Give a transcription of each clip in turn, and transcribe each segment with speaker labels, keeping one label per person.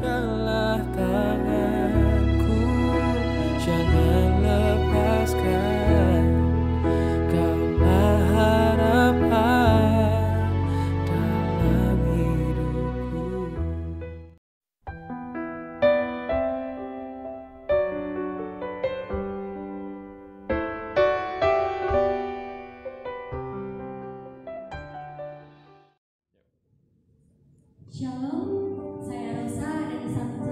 Speaker 1: Peganglah tanganku, jangan lepaskan. Kaulah harapan dalam hidupku.
Speaker 2: Shalom, saya Rosa dari Satu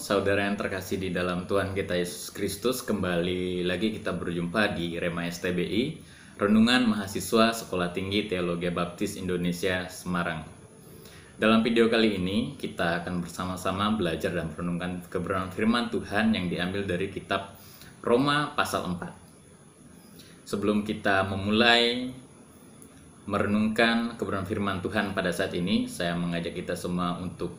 Speaker 2: saudara yang terkasih di dalam Tuhan kita Yesus Kristus. Kembali lagi kita berjumpa di Rema STBI, Renungan Mahasiswa Sekolah Tinggi Teologi Baptis Indonesia Semarang. Dalam video kali ini kita akan bersama-sama belajar dan merenungkan kebenaran firman Tuhan yang diambil dari kitab Roma pasal 4. Sebelum kita memulai merenungkan kebenaran firman Tuhan pada saat ini, saya mengajak kita semua untuk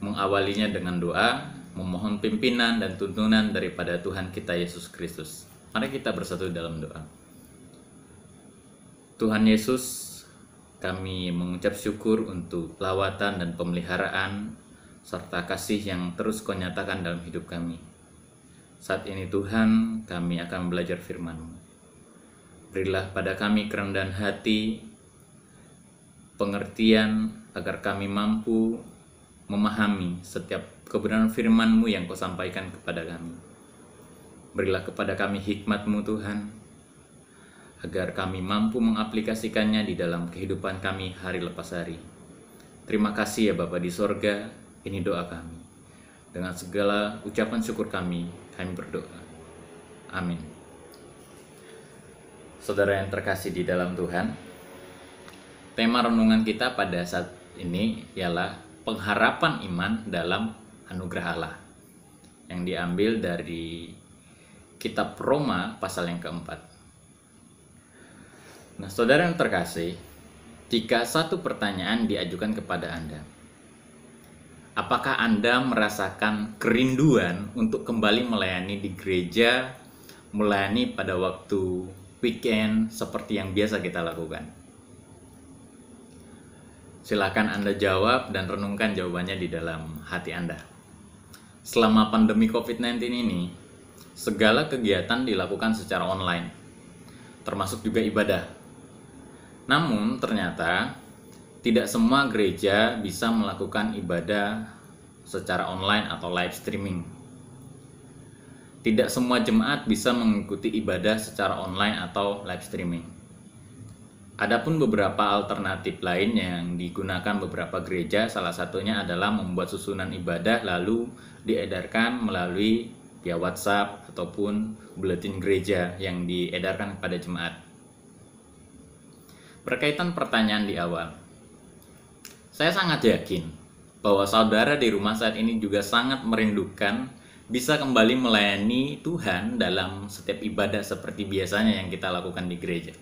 Speaker 2: mengawalinya dengan doa, memohon pimpinan dan tuntunan daripada Tuhan kita Yesus Kristus. Mari kita bersatu dalam doa. Tuhan Yesus, kami mengucap syukur untuk lawatan dan pemeliharaan serta kasih yang terus Kau nyatakan dalam hidup kami. Saat ini Tuhan, kami akan belajar firman-Mu. Berilah pada kami kerendahan hati, pengertian agar kami mampu memahami setiap kebenaran firman-Mu yang Kau sampaikan kepada kami. Berilah kepada kami hikmat-Mu Tuhan, agar kami mampu mengaplikasikannya di dalam kehidupan kami hari lepas hari. Terima kasih ya Bapa di sorga, ini doa kami. Dengan segala ucapan syukur kami berdoa. Amin. Saudara yang terkasih di dalam Tuhan, tema renungan kita pada saat ini ialah pengharapan iman dalam anugerah Allah, yang diambil dari kitab Roma pasal yang keempat. Nah, saudara yang terkasih, jika satu pertanyaan diajukan kepada Anda, apakah Anda merasakan kerinduan untuk kembali melayani di gereja, melayani pada waktu weekend seperti yang biasa kita lakukan? Silakan Anda jawab dan renungkan jawabannya di dalam hati Anda. Selama pandemi COVID-19 ini, segala kegiatan dilakukan secara online, termasuk juga ibadah. Namun ternyata tidak semua gereja bisa melakukan ibadah secara online atau live streaming. Tidak semua jemaat bisa mengikuti ibadah secara online atau live streaming. Adapun beberapa alternatif lain yang digunakan beberapa gereja, salah satunya adalah membuat susunan ibadah lalu diedarkan melalui via WhatsApp ataupun buletin gereja yang diedarkan kepada jemaat. Berkaitan pertanyaan di awal, saya sangat yakin bahwa saudara di rumah saat ini juga sangat merindukan bisa kembali melayani Tuhan dalam setiap ibadah seperti biasanya yang kita lakukan di gereja.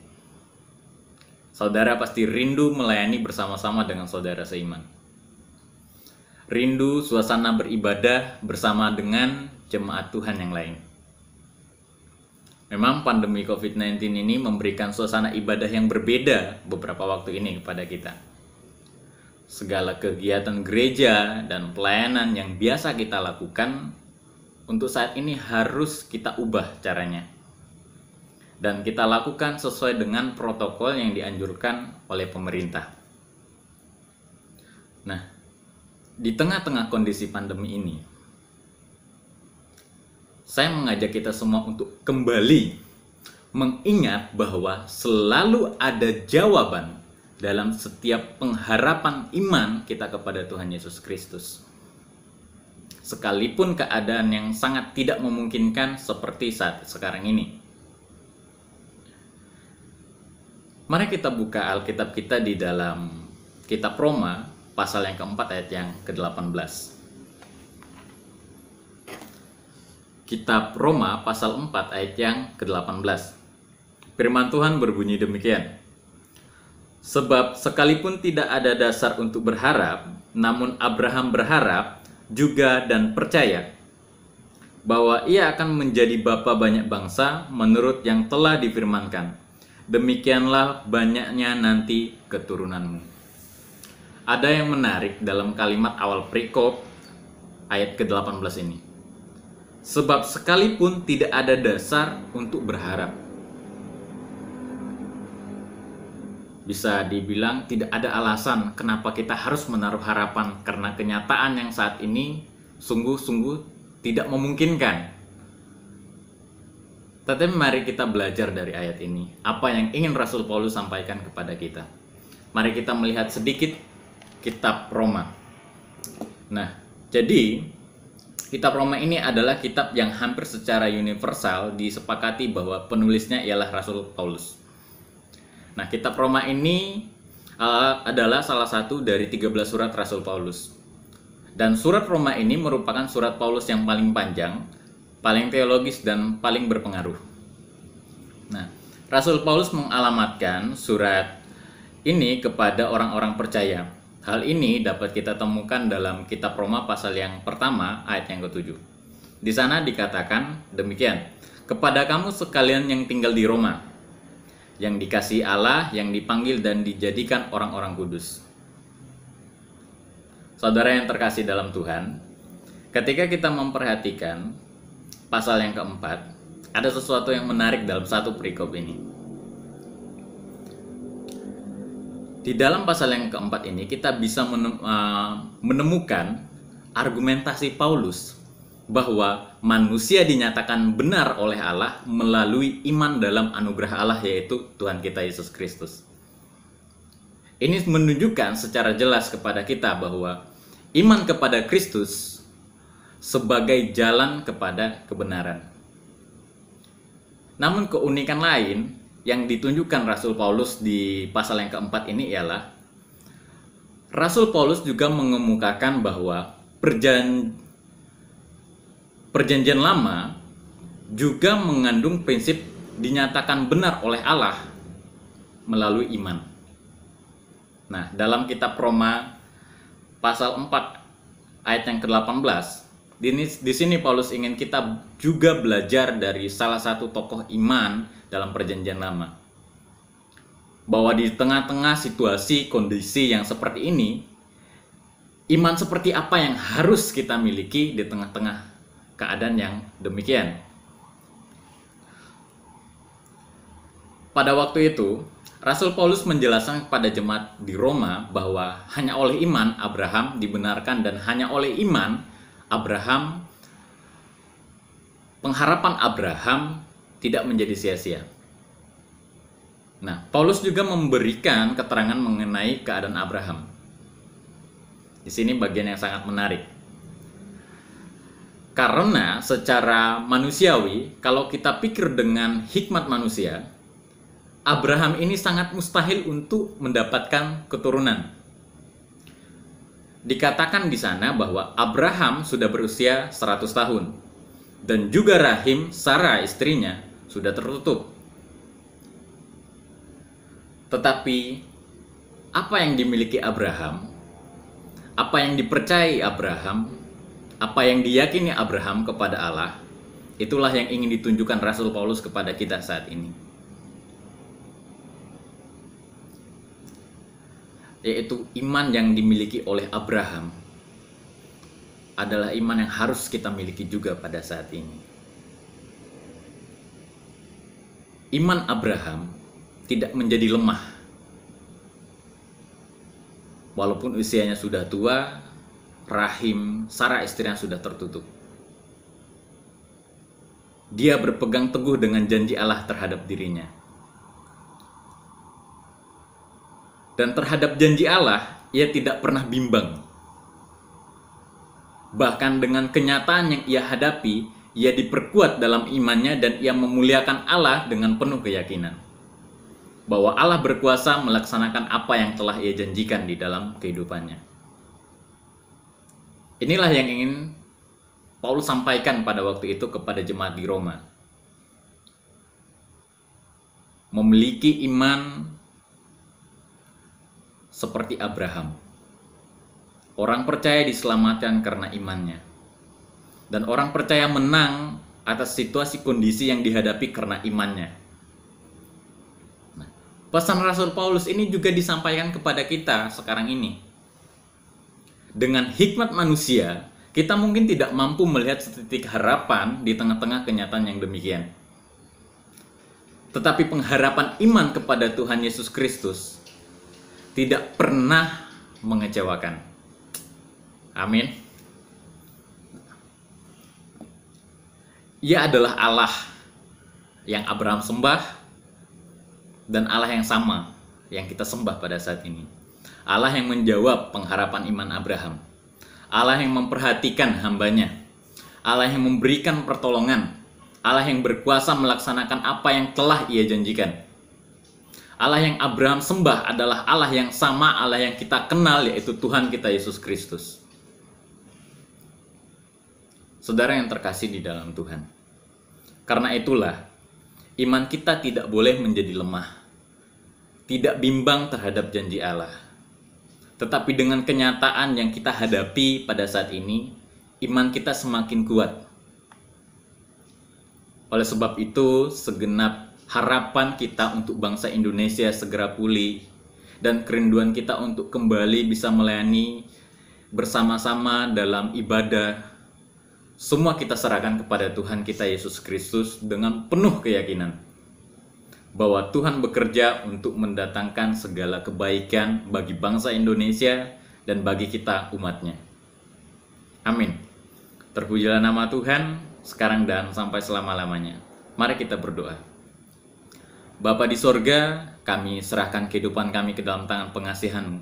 Speaker 2: Saudara pasti rindu melayani bersama-sama dengan saudara seiman. Rindu suasana beribadah bersama dengan jemaat Tuhan yang lain. Memang pandemi COVID-19 ini memberikan suasana ibadah yang berbeda beberapa waktu ini kepada kita. Segala kegiatan gereja dan pelayanan yang biasa kita lakukan untuk saat ini harus kita ubah caranya. Dan kita lakukan sesuai dengan protokol yang dianjurkan oleh pemerintah. Nah, di tengah-tengah kondisi pandemi ini, saya mengajak kita semua untuk kembali mengingat bahwa selalu ada jawaban dalam setiap pengharapan iman kita kepada Tuhan Yesus Kristus. Sekalipun keadaan yang sangat tidak memungkinkan seperti saat sekarang ini. Mari kita buka Alkitab kita di dalam kitab Roma pasal yang keempat ayat yang ke-18. Kitab Roma pasal 4 ayat yang ke-18. Firman Tuhan berbunyi demikian. Sebab sekalipun tidak ada dasar untuk berharap, namun Abraham berharap juga dan percaya bahwa ia akan menjadi bapa banyak bangsa menurut yang telah difirmankan. Demikianlah banyaknya nanti keturunanmu. Ada yang menarik dalam kalimat awal perikop ayat ke-18 ini. Sebab sekalipun tidak ada dasar untuk berharap. Bisa dibilang tidak ada alasan kenapa kita harus menaruh harapan, karena kenyataan yang saat ini sungguh-sungguh tidak memungkinkan. Tetapi mari kita belajar dari ayat ini, apa yang ingin Rasul Paulus sampaikan kepada kita. Mari kita melihat sedikit kitab Roma. Nah, jadi Kitab Roma ini adalah kitab yang hampir secara universal disepakati bahwa penulisnya ialah Rasul Paulus. Nah, kitab Roma ini adalah salah satu dari 13 surat Rasul Paulus. Dan surat Roma ini merupakan surat Paulus yang paling panjang, paling teologis, dan paling berpengaruh. Nah, Rasul Paulus mengalamatkan surat ini kepada orang-orang percaya. Hal ini dapat kita temukan dalam kitab Roma pasal yang pertama ayat yang ke-7. Di sana dikatakan demikian, "Kepada kamu sekalian yang tinggal di Roma, yang dikasihi Allah, yang dipanggil dan dijadikan orang-orang kudus." Saudara yang terkasih dalam Tuhan, ketika kita memperhatikan pasal yang keempat, ada sesuatu yang menarik dalam satu perikop ini. Di dalam pasal yang keempat ini kita bisa menemukan argumentasi Paulus bahwa manusia dinyatakan benar oleh Allah melalui iman dalam anugerah Allah, yaitu Tuhan kita Yesus Kristus. Ini menunjukkan secara jelas kepada kita bahwa iman kepada Kristus sebagai jalan kepada kebenaran. Namun keunikan lain yang ditunjukkan Rasul Paulus di pasal yang keempat ini ialah Rasul Paulus juga mengemukakan bahwa perjanjian lama juga mengandung prinsip dinyatakan benar oleh Allah melalui iman. Nah, dalam kitab Roma pasal 4 ayat yang ke-18, di sini Paulus ingin kita juga belajar dari salah satu tokoh iman dalam perjanjian lama, bahwa di tengah-tengah situasi kondisi yang seperti ini, iman seperti apa yang harus kita miliki di tengah-tengah keadaan yang demikian. Pada waktu itu, Rasul Paulus menjelaskan kepada jemaat di Roma bahwa hanya oleh iman Abraham dibenarkan, dan hanya oleh iman pengharapan Abraham tidak menjadi sia-sia. Nah, Paulus juga memberikan keterangan mengenai keadaan Abraham. Di sini bagian yang sangat menarik. Karena secara manusiawi, kalau kita pikir dengan hikmat manusia, Abraham ini sangat mustahil untuk mendapatkan keturunan. Dikatakan di sana bahwa Abraham sudah berusia 100 tahun. Dan juga rahim Sarah istrinya sudah tertutup. Tetapi apa yang dimiliki Abraham, apa yang dipercayai Abraham, apa yang diyakini Abraham kepada Allah, itulah yang ingin ditunjukkan Rasul Paulus kepada kita saat ini. Yaitu iman yang dimiliki oleh Abraham adalah iman yang harus kita miliki juga pada saat ini. Iman Abraham tidak menjadi lemah. Walaupun usianya sudah tua, rahim Sarah istrinya sudah tertutup. Dia berpegang teguh dengan janji Allah terhadap dirinya. Dan terhadap janji Allah, ia tidak pernah bimbang. Bahkan dengan kenyataan yang ia hadapi, ia diperkuat dalam imannya dan ia memuliakan Allah dengan penuh keyakinan bahwa Allah berkuasa melaksanakan apa yang telah ia janjikan di dalam kehidupannya. Inilah yang ingin Paulus sampaikan pada waktu itu kepada jemaat di Roma. Memiliki iman seperti Abraham. Orang percaya diselamatkan karena imannya. Dan orang percaya menang atas situasi kondisi yang dihadapi karena imannya. Nah, pesan Rasul Paulus ini juga disampaikan kepada kita sekarang ini. Dengan hikmat manusia, kita mungkin tidak mampu melihat setitik harapan di tengah-tengah kenyataan yang demikian. Tetapi pengharapan iman kepada Tuhan Yesus Kristus tidak pernah mengecewakan. Amin. Ia adalah Allah yang Abraham sembah dan Allah yang sama yang kita sembah pada saat ini. Allah yang menjawab pengharapan iman Abraham. Allah yang memperhatikan hambanya. Allah yang memberikan pertolongan, Allah yang berkuasa melaksanakan apa yang telah Ia janjikan. Allah yang Abraham sembah adalah Allah yang sama Allah yang kita kenal, yaitu Tuhan kita Yesus Kristus. Saudara yang terkasih di dalam Tuhan, karena itulah iman kita tidak boleh menjadi lemah, tidak bimbang terhadap janji Allah. Tetapi dengan kenyataan yang kita hadapi pada saat ini, iman kita semakin kuat. Oleh sebab itu, segenap harapan kita untuk bangsa Indonesia segera pulih dan kerinduan kita untuk kembali bisa melayani bersama-sama dalam ibadah, semua kita serahkan kepada Tuhan kita Yesus Kristus dengan penuh keyakinan bahwa Tuhan bekerja untuk mendatangkan segala kebaikan bagi bangsa Indonesia dan bagi kita umatnya. Amin. Terpujilah nama Tuhan sekarang dan sampai selama-lamanya. Mari kita berdoa. Bapa di sorga, kami serahkan kehidupan kami ke dalam tangan pengasihan-Mu.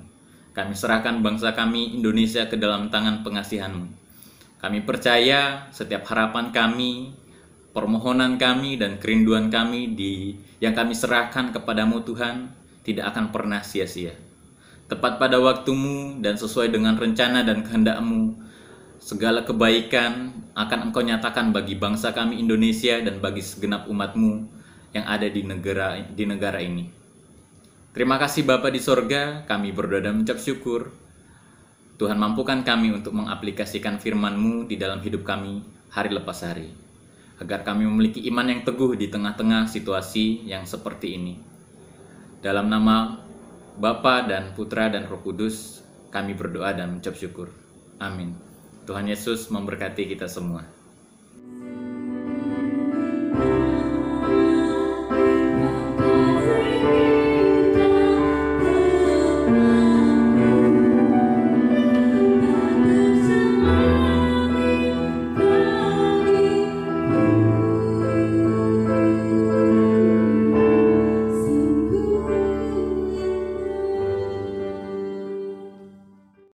Speaker 2: Kami serahkan bangsa kami Indonesia ke dalam tangan pengasihan-Mu. Kami percaya setiap harapan kami, permohonan kami, dan kerinduan kami yang kami serahkan kepadamu Tuhan tidak akan pernah sia-sia. Tepat pada waktumu dan sesuai dengan rencana dan kehendak-Mu, segala kebaikan akan Engkau nyatakan bagi bangsa kami Indonesia dan bagi segenap umat-Mu yang ada di negara ini. Terima kasih Bapa di sorga, kami berdoa dan mengucap syukur. Tuhan mampukan kami untuk mengaplikasikan firman-Mu di dalam hidup kami hari lepas hari, agar kami memiliki iman yang teguh di tengah-tengah situasi yang seperti ini. Dalam nama Bapa dan Putra dan Roh Kudus, kami berdoa dan mengucap syukur. Amin. Tuhan Yesus memberkati kita semua.